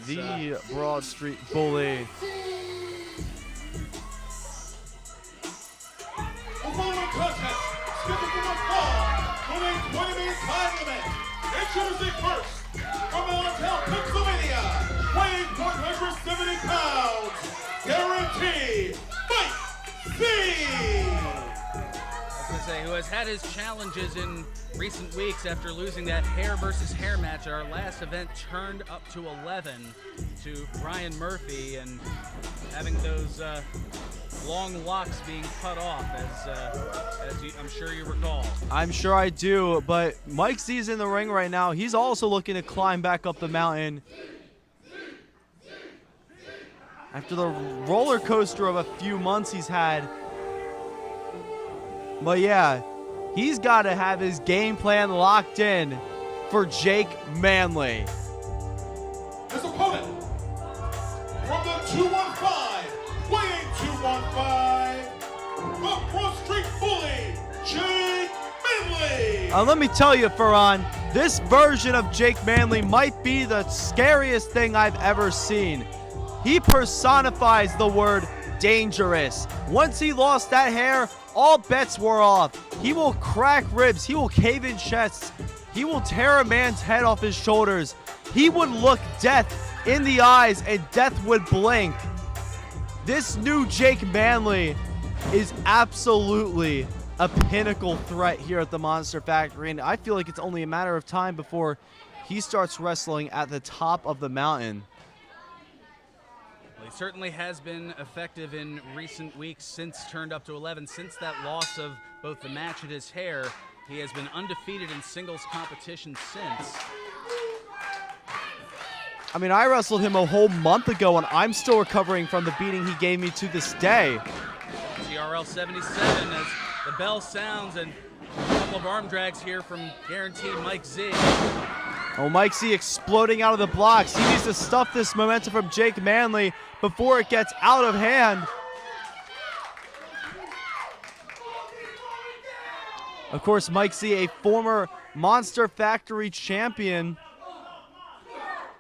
the Broad Street Bully. The following contest, scheduled for one fall, winning 20-minute time limit. Introducing first, from Allentown, Pennsylvania, weighing 170 pounds, guaranteed, Mike Z! Who has had his challenges in recent weeks after losing that hair versus hair match at our last event, turned up to 11 to Brian Murphy, and having those long locks being cut off, as I'm sure you recall. I'm sure I do, but Mike Z's in the ring right now. He's also looking to climb back up the mountain after the roller coaster of a few months he's had. But yeah, he's got to have his game plan locked in for Jake Manley. His opponent, from the 215, weighing 215, the Broad Street Bully, Jake Manley! Let me tell you, Farhan, this version of Jake Manley might be the scariest thing I've ever seen. He personifies the word dangerous. Once he lost that hair, all bets were off. He will crack ribs. He will cave in chests. He will tear a man's head off his shoulders. He would look death in the eyes and death would blink. This new Jake Manley is absolutely a pinnacle threat here at the Monster Factory, and I feel like it's only a matter of time before he starts wrestling at the top of the mountain. He certainly has been effective in recent weeks since turned up to 11. Since that loss of both the match and his hair, he has been undefeated in singles competition since. I mean, I wrestled him a whole month ago, and I'm still recovering from the beating he gave me to this day. TRL 77 as the bell sounds, and a couple of arm drags here from guaranteed Mike Z. Oh, Mike Z exploding out of the blocks. He needs to stuff this momentum from Jake Manley before it gets out of hand. Of course, Mike Z, a former Monster Factory champion,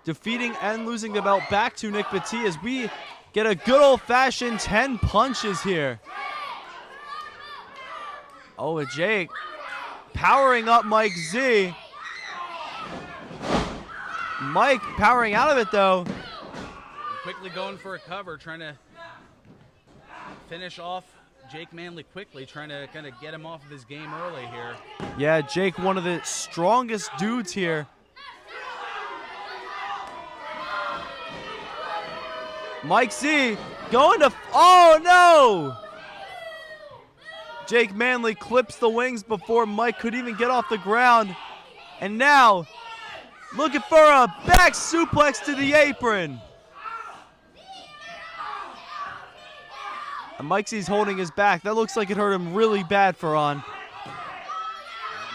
defeating and losing the belt back to Nick Petit as we get a good old-fashioned 10 punches here. Oh, and Jake powering up Mike Z. Mike powering out of it, though. Quickly going for a cover, trying to finish off Jake Manley quickly, trying to kind of get him off of his game early here. Yeah, Jake, one of the strongest dudes here. Mike Z going to, oh no! Jake Manley clips the wings before Mike could even get off the ground. And now, looking for a back suplex to the apron. And Mike Z's holding his back. That looks like it hurt him really bad, Farhan.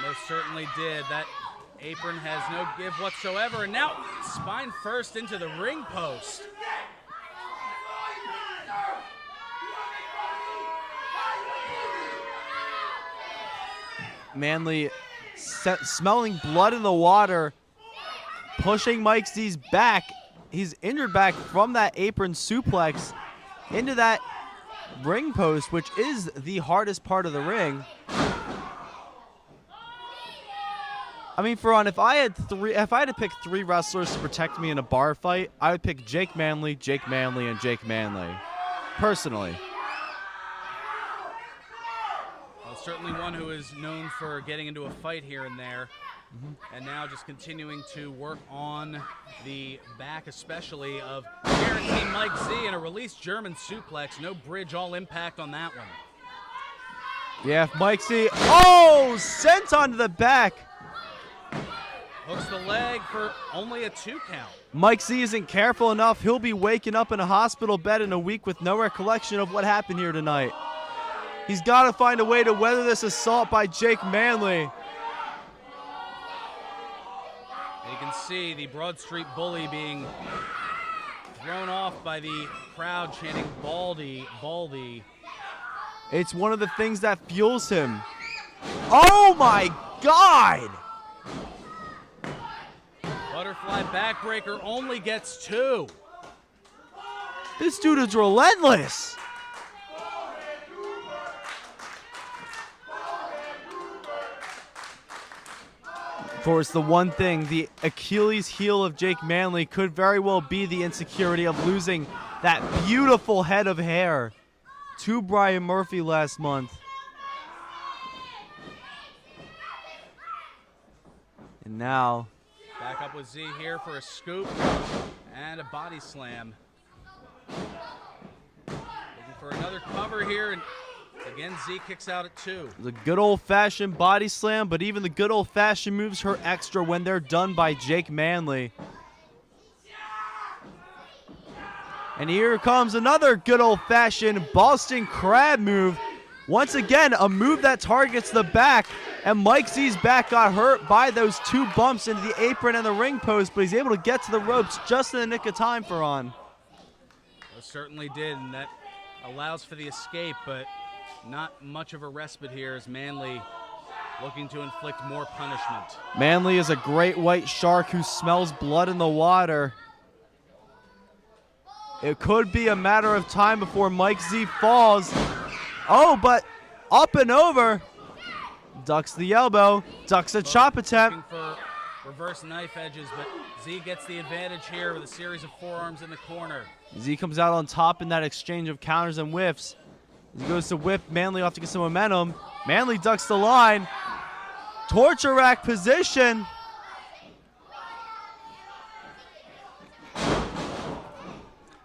Most certainly did. That apron has no give whatsoever. And now, spine first into the ring post. Manley smelling blood in the water, pushing Mike Z's back, his injured back from that apron suplex into that ring post, which is the hardest part of the ring. I mean, Farhan, if I had to pick 3 wrestlers to protect me in a bar fight, I would pick Jake Manley, and Jake Manley, personally. Certainly one who is known for getting into a fight here and there. And now just continuing to work on the back, especially of guaranteed Mike Z, and a released German suplex. No bridge, all impact on that one. Yeah, if Mike Z, oh, sent onto the back. Hooks the leg for only a 2 count. Mike Z isn't careful enough. He'll be waking up in a hospital bed in a week with no recollection of what happened here tonight. He's got to find a way to weather this assault by Jake Manley. You can see the Broad Street Bully being thrown off by the crowd chanting Baldy, Baldy. It's one of the things that fuels him. Oh my God! Butterfly backbreaker only gets 2. This dude is relentless. Of course, the one thing, the Achilles heel of Jake Manley could very well be the insecurity of losing that beautiful head of hair to Brian Murphy last month. And now, back up with Z here for a scoop and a body slam. Looking for another cover here, and again, Z kicks out at 2. the good old-fashioned body slam, but even the good old-fashioned moves hurt extra when they're done by Jake Manley. And here comes another good old-fashioned Boston Crab move. Once again, a move that targets the back, and Mike Z's back got hurt by those 2 bumps into the apron and the ring post, but he's able to get to the ropes just in the nick of time for On. It certainly did, and that allows for the escape, but not much of a respite here as Manley looking to inflict more punishment. Manley is a great white shark who smells blood in the water. It could be a matter of time before Mike Z falls. Oh, but up and over. Ducks the elbow, ducks a chop attempt. Looking for reverse knife edges, but Z gets the advantage here with a series of forearms in the corner. Z comes out on top in that exchange of counters and whiffs. He goes to whip Manley off to get some momentum. Manley ducks the line. Torture rack position.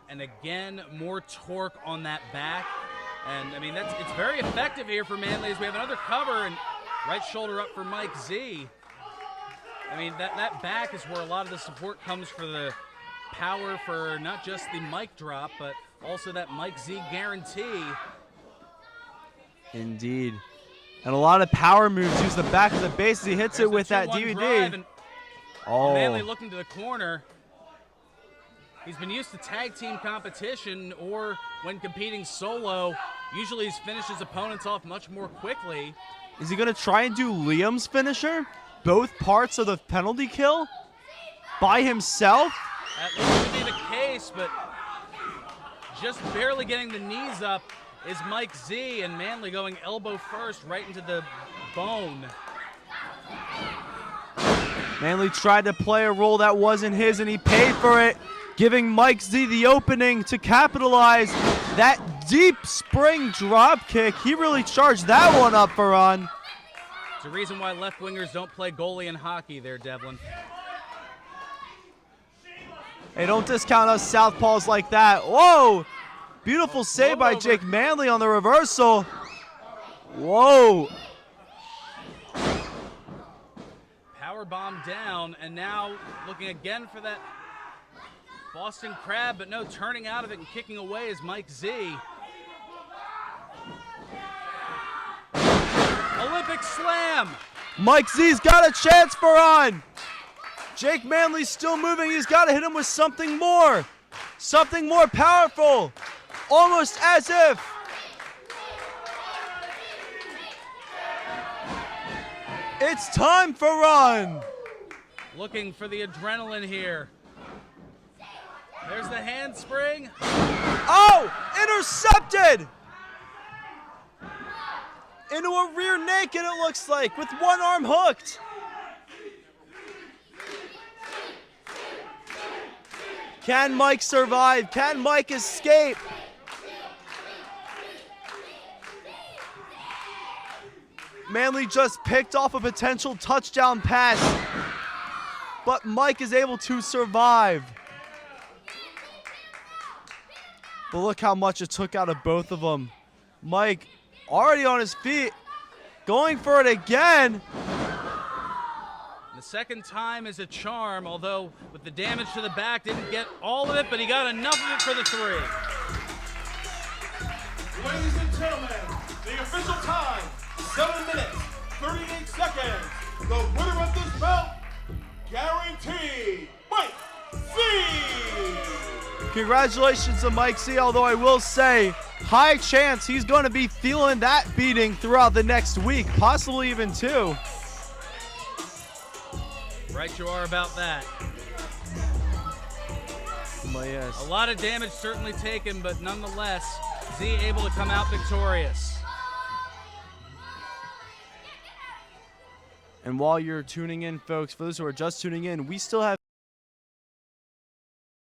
And again, more torque on that back. And I mean, it's very effective here for Manley as we have another cover and right shoulder up for Mike Z. I mean, that back is where a lot of the support comes for the power for not just the mic drop, but also that Mike Z guarantee. Indeed. And a lot of power moves use the back of the base as he hits it with that DVD. Oh. Manley looking to the corner. He's been used to tag team competition or when competing solo, usually he's finished his opponents off much more quickly. Is he going to try and do Liam's finisher? Both parts of the penalty kill? By himself? That looks to be the case, but just barely getting the knees up is Mike Z, and Manley going elbow first right into the bone. Manley tried to play a role that wasn't his, and he paid for it, giving Mike Z the opening to capitalize. That deep spring drop kick, he really charged that one up for On. It's a reason why left wingers don't play goalie in hockey there, Devlin. Hey, don't discount us southpaws like that. Whoa! Beautiful save by Jake Manley on the reversal. Whoa! Power bomb down, and now looking again for that Boston Crab, but no, turning out of it and kicking away is Mike Z. Olympic slam! Mike Z's got a chance for On. Jake Manley's still moving. He's got to hit him with something more. Something more powerful. Almost as if. It's time for On. Looking for the adrenaline here. There's the handspring. Oh, intercepted. Into a rear naked, it looks like, with one arm hooked. Can Mike survive? Can Mike escape? Manley just picked off a potential touchdown pass, but Mike is able to survive. But look how much it took out of both of them. Mike already on his feet, going for it again. The second time is a charm, although with the damage to the back, didn't get all of it, but he got enough of it for the 3. Ladies and gentlemen, the official time, 7 minutes, 38 seconds. The winner of this bout, guaranteed, Mike Z. Congratulations to Mike Z, although I will say, high chance he's going to be feeling that beating throughout the next week, possibly even 2. Right you are about that. Certainly is. A lot of damage certainly taken, but nonetheless, Z able to come out victorious. And while you're tuning in, folks, for those who are just tuning in, we still have